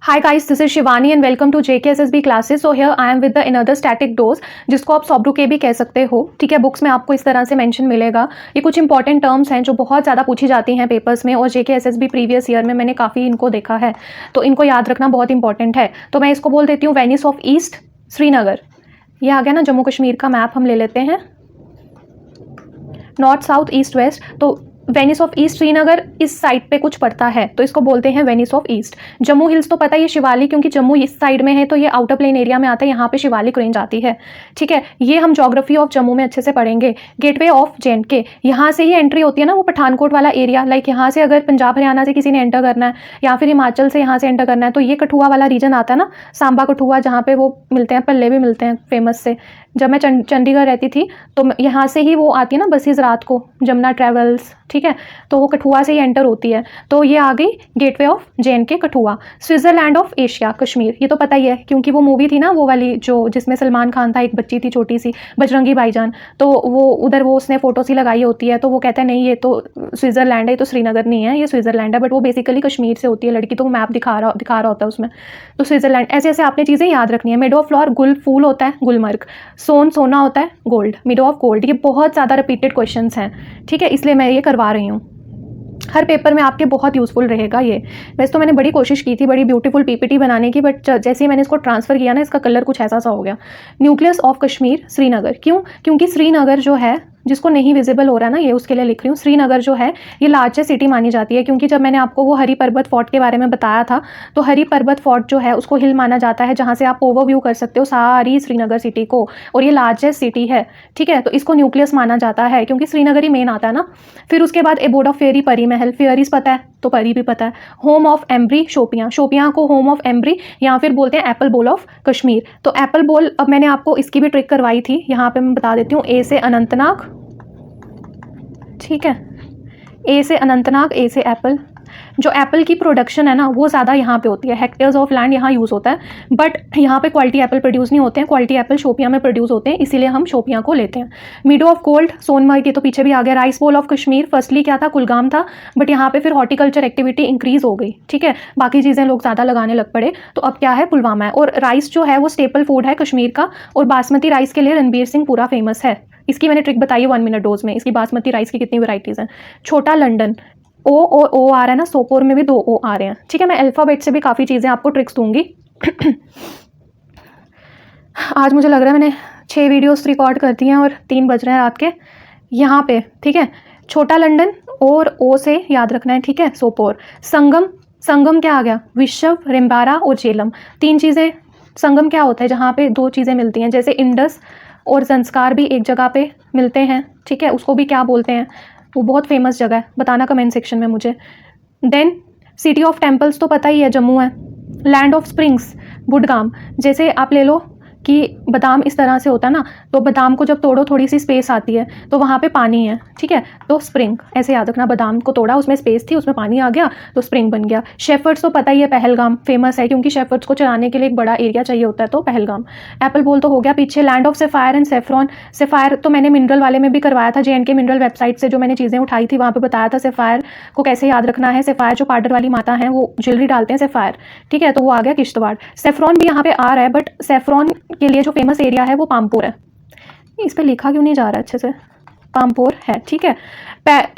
Hi guys, this is Shivani and welcome to JKSSB classes. So here I am with the another static dose जिसको आप सॉब्रू के भी कह सकते हो. ठीक है, बुक्स में आपको इस तरह से मेंशन मिलेगा. ये कुछ इंपॉर्टेंट टर्म्स हैं जो बहुत ज़्यादा पूछी जाती हैं पेपर्स में और JKSSB प्रीवियस ईयर में मैंने काफ़ी इनको देखा है, तो इनको याद रखना बहुत इंपॉर्टेंट है. तो मैं इसको बोल देती हूँ वेनिस ऑफ ईस्ट श्रीनगर. ये आ गया ना जम्मू कश्मीर का मैप. हम ले लेते हैं नॉर्थ साउथ ईस्ट वेस्ट. तो वेनिस ऑफ ईस्ट श्रीनगर इस साइड पे कुछ पड़ता है तो इसको बोलते हैं Venice of east. Jammu hills तो पता है, ये शिवालिक, क्योंकि जम्मू इस साइड में है तो ये आउटर प्लेन एरिया में आता है, यहाँ पे शिवालिक रेंज आती है. ठीक है, ये हम ज्योग्राफी ऑफ जम्मू में अच्छे से पढ़ेंगे. गेटवे ऑफ JNK, यहाँ से ही एंट्री होती है ना, वो पठानकोट वाला एरिया. लाइक यहाँ से अगर पंजाब हरियाणा से किसी ने एंटर करना है या फिर हिमाचल से यहाँ से एंटर करना है तो ये कठुआ वाला रीजन आता है ना, सांबा कठुआ, जहाँ पे वो मिलते हैं, पल्ले भी मिलते हैं फेमस से. जब मैं चंडीगढ़ रहती थी तो यहाँ से ही वो आती है ना बसेस रात को, जमुना ट्रैवल्स. ठीक है, तो वो कठुआ से ही एंटर होती है. तो ये आ गई gateway of JNK Kathua. Switzerland of Asia Kashmir, ये तो पता ही है क्योंकि वो मूवी थी ना, वो वाली जो जिसमें सलमान खान था, एक बच्ची थी छोटी सी, बजरंगी भाईजान. तो वो उधर वो उसने फोटो सी लगाई होती है तो वो कहता है नहीं ये तो स्विट्जरलैंड है, ये तो श्रीनगर नहीं है, ये स्विट्जरलैंड है. बट वो बेसिकली कश्मीर से होती है लड़की, तो वो मैप दिखा रहा होता है उसमें. तो स्विट्जरलैंड. ऐसे ऐसे आपने चीज़ें याद रखनी है. मेडो ऑफ फ्लावर गुल फूल होता है गुलमर्ग. सोन सोना होता है गोल्ड, मिडो ऑफ गोल्ड. ये बहुत ज़्यादा रिपीटेड क्वेश्चंस हैं. ठीक है, इसलिए मैं ये करवा रही हूँ. हर पेपर में आपके बहुत यूज़फुल रहेगा ये. वैसे तो मैंने बड़ी कोशिश की थी बड़ी ब्यूटीफुल PPT बनाने की, बट जैसे ही मैंने इसको ट्रांसफ़र किया ना, इसका कलर कुछ ऐसा सा हो गया. Nucleus of Kashmir Srinagar. क्यों? क्योंकि श्रीनगर जो है, जिसको नहीं विजिबल हो रहा है ना, ये उसके लिए लिख रही हूँ. श्रीनगर जो है ये लार्जेस्ट सिटी मानी जाती है, क्योंकि जब मैंने आपको वो हरी पर्वत फोर्ट के बारे में बताया था तो हरी पर्वत फोर्ट जो है उसको हिल माना जाता है, जहाँ से आप ओवरव्यू कर सकते हो सारी श्रीनगर सिटी को, और ये लार्जेस्ट सिटी है. ठीक है, तो इसको न्यूक्लियस माना जाता है क्योंकि श्रीनगर ही मेन आता है ना. फिर उसके बाद एबोर्ड ऑफ फेरी परी महल. फेयरीज पता है तो परी भी पता है. Home of Embry Shopian. Shopian को होम ऑफ एम्ब्री या फिर बोलते हैं एप्पल बोल ऑफ कश्मीर. तो एप्पल बोल, अब मैंने आपको इसकी भी ट्रिक करवाई थी, यहाँ पे मैं बता देती हूँ. ए से अनंतनाग. ठीक है, ए से अनंतनाग, ए से एप्पल. जो एप्पल की प्रोडक्शन है ना वो ज़्यादा यहाँ पे होती है. हेक्टेयर्स ऑफ लैंड यहाँ यूज़ होता है, बट यहाँ पे क्वालिटी एप्पल प्रोड्यूस नहीं होते हैं. क्वालिटी एप्पल शोपियाँ में प्रोड्यूस होते हैं, इसीलिए हम शोपियाँ को लेते हैं. मीडो ऑफ गोल्ड सोनमर्ग, ये तो पीछे भी आ गया. Rice bowl of Kashmir, firstly क्या था, कुलगाम था, बट यहाँ पे फिर हॉर्टिकल्चर एक्टिविटी इंक्रीज़ हो गई. ठीक है, बाकी चीज़ें लोग ज़्यादा लगाने लग पड़े, तो अब क्या है, पुलवामा है. और राइस जो है वो स्टेपल फूड है कश्मीर का, और बासमती राइस के लिए रणबीर सिंह पूरा फेमस है. इसकी मैंने ट्रिक बताई है 1 मिनट डोज में. इसकी बासमती राइस की कितनी वैराइटीज़ हैं. छोटा लंदन, ओ आ रहा है ना, सोपोर में भी 2 O आ रहे हैं. ठीक है, मैं अल्फ़ाबेट से भी काफ़ी चीज़ें आपको ट्रिक्स दूंगी. आज मुझे लग रहा है मैंने 6 वीडियोस रिकॉर्ड कर दी हैं और 3 बज रहे हैं रात के यहाँ पे. ठीक है, छोटा लंदन और O से याद रखना है. ठीक है, सोपोर. संगम, संगम क्या आ गया, विश्व, रिम्बारा और झेलम. 3 चीज़ें. संगम क्या होता है, जहाँ पे 2 चीज़ें मिलती हैं, जैसे इंडस और संस्कार भी एक जगह पे मिलते हैं. ठीक है, उसको भी क्या बोलते हैं, वो बहुत फेमस जगह है, बताना कमेंट सेक्शन में मुझे. देन सिटी ऑफ टेम्पल्स तो पता ही है, जम्मू है. Land of springs Budgam. जैसे आप ले लो कि बादाम इस तरह से होता है ना, तो बादाम को जब तोड़ो थोड़ी सी स्पेस आती है तो वहाँ पे पानी है. ठीक है, तो स्प्रिंग, ऐसे याद रखना. बादाम को तोड़ा, उसमें स्पेस थी, उसमें पानी आ गया तो स्प्रिंग बन गया. शेफर्ड्स तो पता ही है, पहलगाम फेमस है क्योंकि शेफर्ड्स को चलाने के लिए एक बड़ा एरिया चाहिए होता है, तो पहलगाम. एप्पल बोल तो हो गया पीछे. Land of sapphire and saffron. Sapphire तो मैंने मिनरल वाले में भी करवाया था, JNK मिनरल वेबसाइट से जो मैंने चीज़ें उठाई थी वहाँ पर बताया था सेफायर को कैसे याद रखना है. सेफायर जो पाउडर वाली माता हैं वो ज्वेलरी डालते हैं सेफायर. ठीक है, तो वो आ गया किश्तवाड़. सेफ्रॉन भी यहाँ पे आ रहा है, बट सेफ्रॉन के लिए जो फेमस एरिया है वो पामपुर है. इस पे लिखा क्यों नहीं जा रहा अच्छे से, पामपुर है. ठीक है,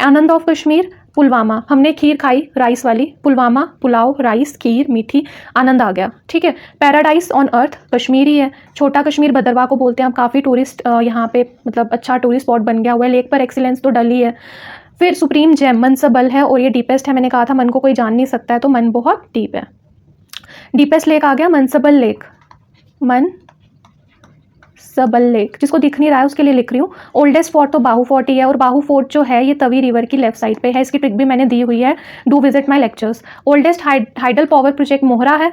आनंद ऑफ कश्मीर पुलवामा. हमने खीर खाई राइस वाली. पुलवामा पुलाव, राइस, खीर, मीठी, आनंद आ गया. ठीक है, पैराडाइज ऑन अर्थ कश्मीरी है. छोटा कश्मीर भद्रवाह को बोलते हैं. अब काफ़ी टूरिस्ट यहाँ पे, मतलब अच्छा टूरिस्ट स्पॉट बन गया हुआ है. लेक पर एक्सीलेंस तो डल ही है. फिर सुप्रीम जेम मनसबल है, और ये डीपेस्ट है. मैंने कहा था मन को कोई जान नहीं सकता है, तो मन बहुत डीप है. डीपेस्ट लेक आ गया मनसबल लेक. मन सबल लेक, जिसको दिख नहीं रहा है उसके लिए लिख रही हूँ. ओल्डेस्ट फोर्ट तो बाहू फोर्ट ही है, और बाहू फोर्ट जो है ये तवी रिवर की लेफ्ट साइड पे है. इसकी ट्रिक भी मैंने दी हुई है, do visit my lectures. Oldest hydel power project Mohra है.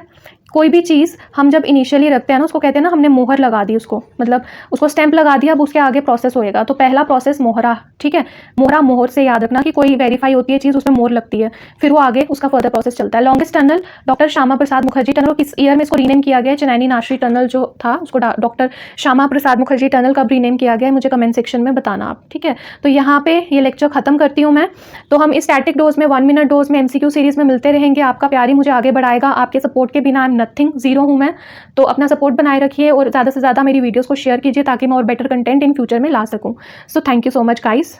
कोई भी चीज़ हम जब इनिशियली रखते हैं ना, उसको कहते हैं ना हमने मोहर लगा दी उसको, मतलब उसको स्टैंप लगा दिया, अब उसके आगे प्रोसेस होएगा। तो पहला प्रोसेस मोहरा, ठीक है, मोहरा मोहर से याद रखना कि कोई वेरीफाई होती है चीज़, उसमें मोहर लगती है, फिर वो आगे उसका फर्दर प्रोसेस चलता है। Longest tunnel doctor Shyama Prasad Mukherjee tunnel, किस ईयर में इसको रीनेम किया गया है? चेन्नई नाशरी टनल जो था उसको डॉक्टर श्यामा प्रसाद मुखर्जी टनल कब रीनेम किया गया है, मुझे कमेंट सेक्शन में बताना आप, ठीक है। तो यहाँ पे ये लेक्चर खत्म करती हूँ मैं। तो हम इस स्टैटिक डोज में 1 मिनट डोज में MCQ सीरीज में मिलते रहेंगे। आपका प्यार ही मुझे आगे बढ़ाएगा, आपके सपोर्ट के बिना आई एम नथिंग, जीरो हूँ मैं। तो अपना सपोर्ट बनाए रखिए और ज़्यादा से ज़्यादा मेरी वीडियोस को शेयर कीजिए ताकि मैं और बेटर कंटेंट इन फ्यूचर में ला सकूँ। So thank you so much guys.